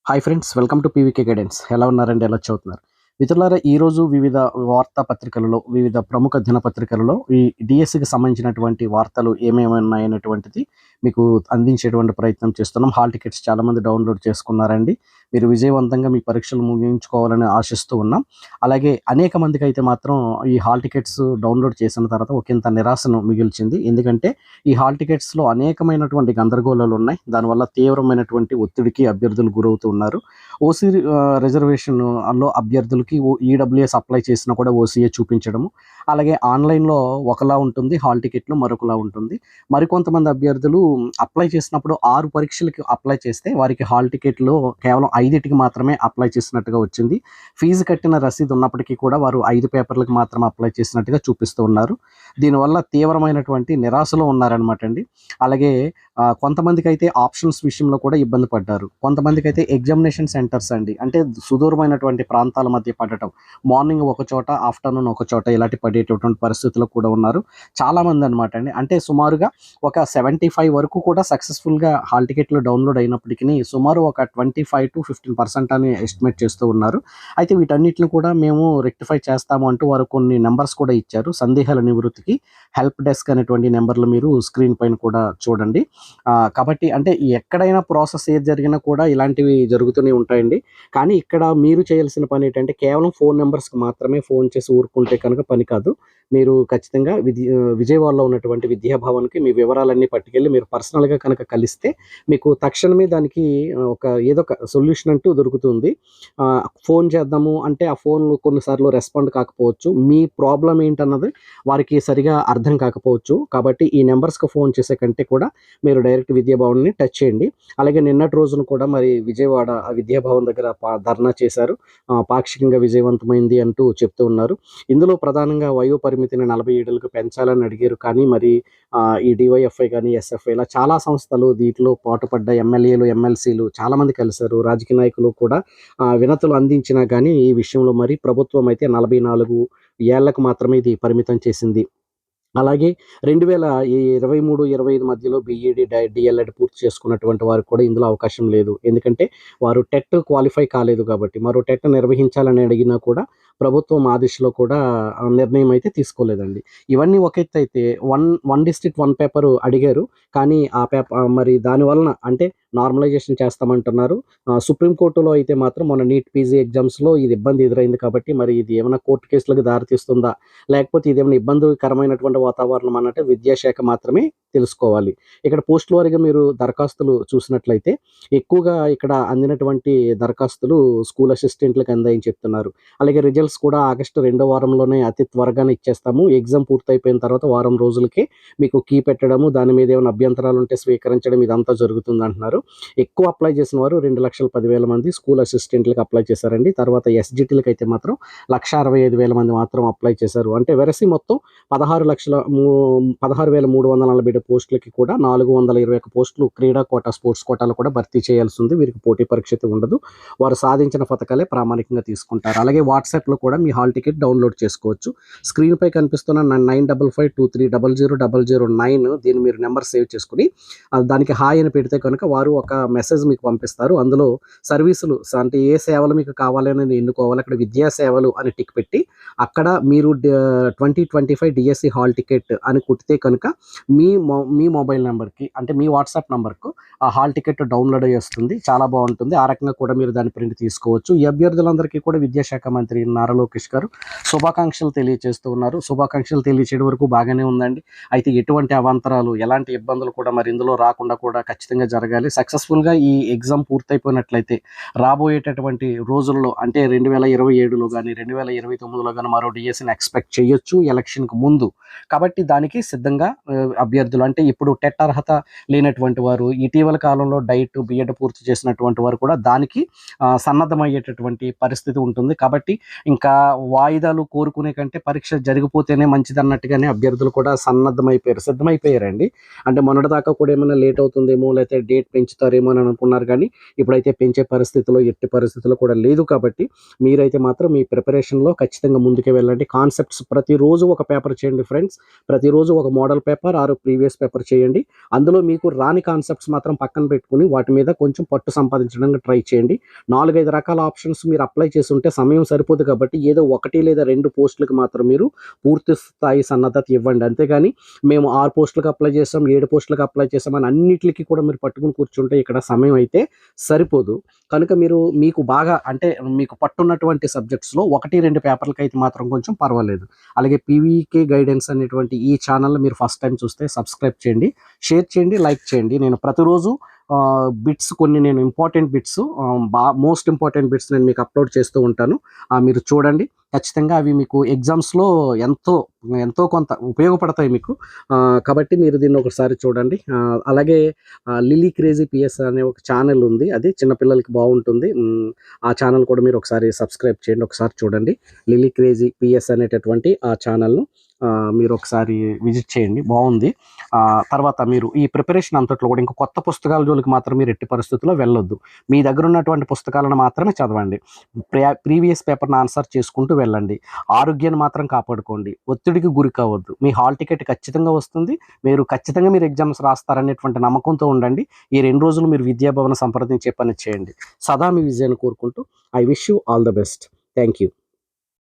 Hi friends, welcome to PVK guidance. ఎలా ఉన్నారండి? ఎలా చదువుతున్నారు? మిత్రులారా, ఈరోజు వివిధ వార్తాపత్రికలలో, వివిధ ప్రముఖ దినపత్రికలలో ఈ డిఎస్సికి సంబంధించినటువంటి వార్తలు ఏమేమి ఉన్నాయనేటువంటిది మీకు అందించేటువంటి ప్రయత్నం చేస్తున్నాం. హాల్ టికెట్స్ చాలామంది డౌన్లోడ్ చేసుకున్నారండి. మీరు విజయవంతంగా మీ పరీక్షలు ముగించుకోవాలని ఆశిస్తూ ఉన్నాం. అలాగే అనేక మందికి అయితే మాత్రం ఈ హాల్ టికెట్స్ డౌన్లోడ్ చేసిన తర్వాత ఒకంత నిరాశను మిగిల్చింది. ఎందుకంటే ఈ హాల్ టికెట్స్‌లో అనేకమైనటువంటి గందరగోళాలు ఉన్నాయి. దానివల్ల తీవ్రమైనటువంటి ఒత్తిడికి అభ్యర్థులు గురవుతూ ఉన్నారు. ఓసీ రిజర్వేషన్‌లో అభ్యర్థులకి ఈడబ్ల్యూఎస్ అప్లై చేసినా కూడా ఓసీఏ చూపించడము. అలాగే ఆన్‌లైన్‌లో ఒకలా ఉంటుంది. హాల్ టికెట్‌లో మరొకలా ఉంటుంది. మరికొంతమంది అభ్యర్థులు అప్లై చేసినప్పుడు 6 పరీక్షలకి అప్లై చేస్తే వారికి హాల్ టికెట్‌లో కేవలం 5టికి మాత్రమే అప్లై చేసినట్టుగా వచ్చింది. ఫీజు కట్టిన రసీదు ఉన్నప్పటికీ కూడా వారు 5 పేపర్‌లకి మాత్రమే అప్లై చేసినట్టుగా చూపిస్తూ ఉన్నారు. దీనివల్ల తీవ్రమైనటువంటి నిరాశలో ఉన్నారనమాట అండి. అలాగే కొంతమందికైతే ఆప్షన్స్ విషయంలో కూడా ఇబ్బంది పడ్డారు. కొంతమందికైతే ఎగ్జామినేషన్ సెంటర్స్ అండి. అంటే సుదూరమైనటువంటి ప్రాంతాల మధ్య పడటం. మార్నింగ్ ఒక చోట, ఆఫ్టర్‌నూన్ ఒక చోట ఇలాంటి పడేటటువంటి పరిస్థితుల్లో కూడా ఉన్నారు. చాలామంది అనమాట అండి. అంటే సుమారుగా ఒక 75 వరకు కూడా సక్సెస్‌ఫుల్‌గా హాల్ టికెట్లు డౌన్‌లోడ్ అయినప్పటికిని సుమారు ఒక 25-15% అని ఎస్టిమేట్ చేస్తూ ఉన్నారు. అయితే వీటన్నిటిని కూడా మేము రెక్టిఫై చేస్తాము అంటూ వారు కొన్ని నంబర్స్ కూడా ఇచ్చారు. సందేహాల నివృత్తికి హెల్ప్ డెస్క్ అనేటువంటి నంబర్‌లు మీరు స్క్రీన్ పైన కూడా చూడండి. కాబట్టి అంటే ఎక్కడైనా ప్రాసెస్ ఏది జరిగినా కూడా ఇలాంటివి జరుగుతూనే ఉంటాయండి. కానీ ఇక్కడ మీరు చేయాల్సిన పని ఏంటంటే కేవలం ఫోన్ నంబర్స్‌కి మాత్రమే ఫోన్ చేసి ఊరుకుంటే కనుక పని కాదు. మీరు ఖచ్చితంగా విజయవాడలో ఉన్నటువంటి విద్యాభవన్‌కి మీ వివరాలన్నీ పట్టుకెళ్ళి మీరు పర్సనల్‌గా కనుక కలిస్తే మీకు తక్షణమే దానికి ఏదో ఒక సొల్యూషన్ అంటూ దొరుకుతుంది. ఫోన్ చేద్దాము అంటే ఆ ఫోన్‌లు కొన్నిసార్లు రెస్పాండ్ కాకపోవచ్చు. మీ ప్రాబ్లమ్ ఏంటన్నది వారికి సరిగా అర్థం కాకపోవచ్చు. కాబట్టి ఈ నంబర్స్‌కి ఫోన్ చేసే కంటే కూడా మీరు డైరెక్ట్ విద్యాభవన్‌ని టచ్ చేయండి. అలాగే నిన్నటి రోజున కూడా మరి విజయవాడ విద్యాభవన్ దగ్గర ధర్నా చేశారు. పాక్షికంగా విజయవంతమైంది అంటూ చెప్తూ ఉన్నారు. ఇందులో ప్రధానంగా వయో పరిమితిని 40 ఏళ్లకు పెంచాలని అడిగారు. కానీ మరి ఈ డీవైఎఫ్ఐ గాని, ఎస్ఎఫ్ఐ ఇలా చాలా సంస్థలు దీంట్లో పాటుపడ్డ ఎమ్మెల్యేలు, ఎమ్మెల్సీలు చాలామంది కలిసారు. రాజకీయ నాయకులు కూడా వినతులు అందించినా గానీ ఈ విషయంలో మరి ప్రభుత్వం అయితే 44 ఏళ్లకు మాత్రమే ఇది పరిమితం చేసింది. అలాగే 2023, 25 మధ్యలో బీఈడీ, డీఎల్ఎడ్ పూర్తి చేసుకున్నటువంటి వారికి కూడా ఇందులో అవకాశం లేదు. ఎందుకంటే వారు టెట్ క్వాలిఫై కాలేదు కాబట్టి. మరో టెట్ నిర్వహించాలని అడిగినా కూడా ప్రభుత్వం ఆ దిశలో కూడా నిర్ణయం అయితే తీసుకోలేదండి. ఇవన్నీ ఒక ఎత్తైతే వన్ డిస్ట్రిక్ట్ వన్ పేపర్ అడిగారు. కానీ మరి దాని వలన అంటే నార్మలైజేషన్ చేస్తామంటున్నారు. సుప్రీంకోర్టులో అయితే మాత్రం మొన్న నీట్ పీజీ ఎగ్జామ్స్‌లో ఇది ఇబ్బంది ఎదురైంది కాబట్టి మరి ఇది ఏమైనా కోర్టు కేసులకు దారితీస్తుందా? లేకపోతే ఇదేమైనా ఇబ్బందికరమైనటువంటి వాతావరణం అన్నట్టు విద్యాశాఖ మాత్రమే తెలుసుకోవాలి. ఇక్కడ పోస్టుల వారీగా మీరు దరఖాస్తులు చూసినట్లయితే ఎక్కువగా ఇక్కడ అందినటువంటి దరఖాస్తులు స్కూల్ అసిస్టెంట్‌లకి అందాయని చెప్తున్నారు. అలాగే రిజల్ట్స్ కూడా ఆగస్టు రెండో వారంలోనే అతి త్వరగానే ఇచ్చేస్తాము. ఎగ్జామ్ పూర్తయిపోయిన తర్వాత వారం రోజులకే మీకు కీ పెట్టడము, దాని మీద ఏమైనా అభ్యంతరాలు ఉంటే స్వీకరించడం ఇదంతా జరుగుతుందంటున్నారు. ఎక్కువ అప్లై చేసిన వారు 2,10,000 మంది స్కూల్ అసిస్టెంట్‌లకి అప్లై చేశారండి. తర్వాత ఎస్‌జిటిలకి అయితే మాత్రం 1,65,000 మంది మాత్రం అప్లై చేశారు. అంటే వెరసి మొత్తం 16,347 పోస్టులకి కూడా 421 పోస్టులు క్రీడా కోటా, స్పోర్ట్స్ కోటాలో కూడా భర్తీ చేయాల్సి ఉంది. వీరికి పోటీ పరీక్ష అయితే ఉండదు. వారు సాధించిన పథకాలే ప్రామాణికంగా తీసుకుంటారు. అలాగే వాట్సాప్‌లో కూడా మీ హాల్ టికెట్ డౌన్‌లోడ్ చేసుకోవచ్చు. స్క్రీన్‌పై కనిపిస్తున్న 9552300009 దీన్ని మీరు నంబర్ సేవ్ చేసుకొని దానికి హాయ్ అని పెడితే కనుక వారు ఒక మెసేజ్ మీకు పంపిస్తారు. అందులో సర్వీసులు అంటే ఏ సేవలు మీకు కావాలనేది ఎన్నుకోవాలి. అక్కడ విద్యా సేవలు అని టిక్ పెట్టి అక్కడ మీరు 2025 డిఎస్సి హాల్ టికెట్ అని కొడితే కనుక మీ మొబైల్ నెంబర్‌కి అంటే మీ వాట్సాప్ నంబర్‌కు ఆ హాల్ టికెట్ డౌన్‌లోడ్ అయ్యి వస్తుంది. చాలా బావుంటుంది. ఆ రకంగా కూడా మీరు దాన్ని ప్రింట్ తీసుకోవచ్చు. ఈ అభ్యర్థులందరికీ కూడా విద్యాశాఖ మంత్రి నారా లోకేష్ గారు శుభాకాంక్షలు తెలియజేస్తూ ఉన్నారు. శుభాకాంక్షలు తెలియజేయడం వరకు బాగానే ఉందండి. అయితే ఎటువంటి అవాంతరాలు, ఎలాంటి ఇబ్బందులు కూడా మరి ఇందులో రాకుండా కూడా ఖచ్చితంగా జరగాలి. సక్సెస్‌ఫుల్‌గా ఈ ఎగ్జామ్ పూర్తయిపోయినట్లయితే రాబోయేటటువంటి రోజుల్లో అంటే 2027లో గాని, 2029లో గాని మరో డిఎస్సిని ఎక్స్‌పెక్ట్ చేయొచ్చు ఎలక్షన్‌కి ముందు. కాబట్టి దానికి సిద్ధంగా అభ్యర్థులు అంటే ఇప్పుడు టెట్ అర్హత లేనటువంటి వారు, ఇటీవల కాలంలో డైట్, బీఎడ్ పూర్తి చేసినటువంటి వారు కూడా దానికి సన్నద్ధమయ్యేటటువంటి పరిస్థితి ఉంటుంది. కాబట్టి ఇంకా వాయిదాలు కోరుకునే కంటే పరీక్ష జరిగిపోతేనే మంచిదన్నట్టుగానే అభ్యర్థులు కూడా సిద్ధమైపోయారండి. అంటే మొన్నటిదాకా కూడా ఏమైనా లేట్ అవుతుందేమో, లేతే డేట్ పెంచుతారేమో అని అనుకున్నారు కానీ ఇప్పుడైతే పెంచే పరిస్థితిలో ఎట్టి పరిస్థితిలో కూడా లేదు. కాబట్టి మీరైతే మాత్రం మీ ప్రిపరేషన్‌లో ఖచ్చితంగా ముందుకే వెళ్ళండి. కాన్సెప్ట్స్ ప్రతిరోజు ఒక పేపర్ చేయండి ఫ్రెండ్స్. ఫ్రెండ్స్. ప్రతిరోజు ఒక model paper or previous paper చేయండి. అందులో మీకు రాని కాన్సెప్ట్స్ మాత్రం పక్కన పెట్టుకొని వాటి మీద కొంచెం పట్టు సంపాదించడానికి ట్రై చేయండి. 4, 5 రకాల ఆప్షన్స్ మీరు అప్లై చేసుంటే సమయం సరిపోదు కాబట్టి ఏదో 1 లేదా 2 పోస్టులకు మాత్రం మీరు పూర్తి స్థాయి సన్నద్ధత ఇవ్వండి. అంతేగాని మేము 6 పోస్టులకు అప్లై చేసాం, 7 పోస్టులకు అప్లై చేసాం అని అన్నిట్లికి కూడా మీరు పట్టుకొని కూర్చుంటే ఇక్కడ సమయం అయితే సరిపోదు. కనుక మీకు బాగా అంటే మీకు పట్టున్నటువంటి సబ్జెక్ట్స్‌లో 1, 2 పేపర్లకైతే మాత్రం కొంచెం పర్వాలేదు. అలాగే పీవీకే గైడెన్స్ అనేటువంటి ఈ ఛానల్‌ని మీరు ఫస్ట్ టైమ్ చూస్తే సబ్స్క్రైబ్ చేయండి, షేర్ చేయండి, లైక్ చేయండి. నేను ప్రతిరోజు బిట్స్ కొన్ని నేను important bits most important bits నేను మీకు అప్లోడ్ చేస్తూ ఉంటాను. మీరు చూడండి. ఖచ్చితంగా అవి మీకు ఎగ్జామ్స్‌లో ఎంతో కొంత ఉపయోగపడతాయి మీకు. కాబట్టి మీరు దీన్ని ఒకసారి చూడండి. అలాగే లిల్లీ క్రేజీ పిఎస్ అనే ఒక ఛానల్ ఉంది. అది చిన్నపిల్లలకి బాగుంటుంది. ఆ ఛానల్ కూడా మీరు ఒకసారి సబ్స్క్రైబ్ చేయండి, ఒకసారి చూడండి. లిల్లీ క్రేజీ పిఎస్ అనేటటువంటి ఆ ఛానల్‌ను మీరు ఒకసారి విజిట్ చేయండి, బాగుంది. తర్వాత మీరు ఈ ప్రిపరేషన్ అంతట్లో కూడా ఇంకా కొత్త పుస్తకాల జోలికి మాత్రం మీరు ఎట్టి పరిస్థితుల్లో వెళ్ళొద్దు. మీ దగ్గర ఉన్నటువంటి పుస్తకాలను మాత్రమే చదవండి. ప్రీవియస్ పేపర్‌ని ఆన్సర్ చేసుకుంటూ వెళ్ళండి. ఆరోగ్యాన్ని మాత్రం కాపాడుకోండి. ఒత్తిడికి గురి కావద్దు. మీ హాల్ టికెట్ ఖచ్చితంగా వస్తుంది. ఖచ్చితంగా మీరు ఎగ్జామ్స్ రాస్తారనేటువంటి నమ్మకంతో ఉండండి. ఈ 2 రోజులు మీరు విద్యాభవన్ సంప్రదించే పని చేయండి. సదా మీ విజయాన్ని కోరుకుంటూ I wish you all the best. Thank you.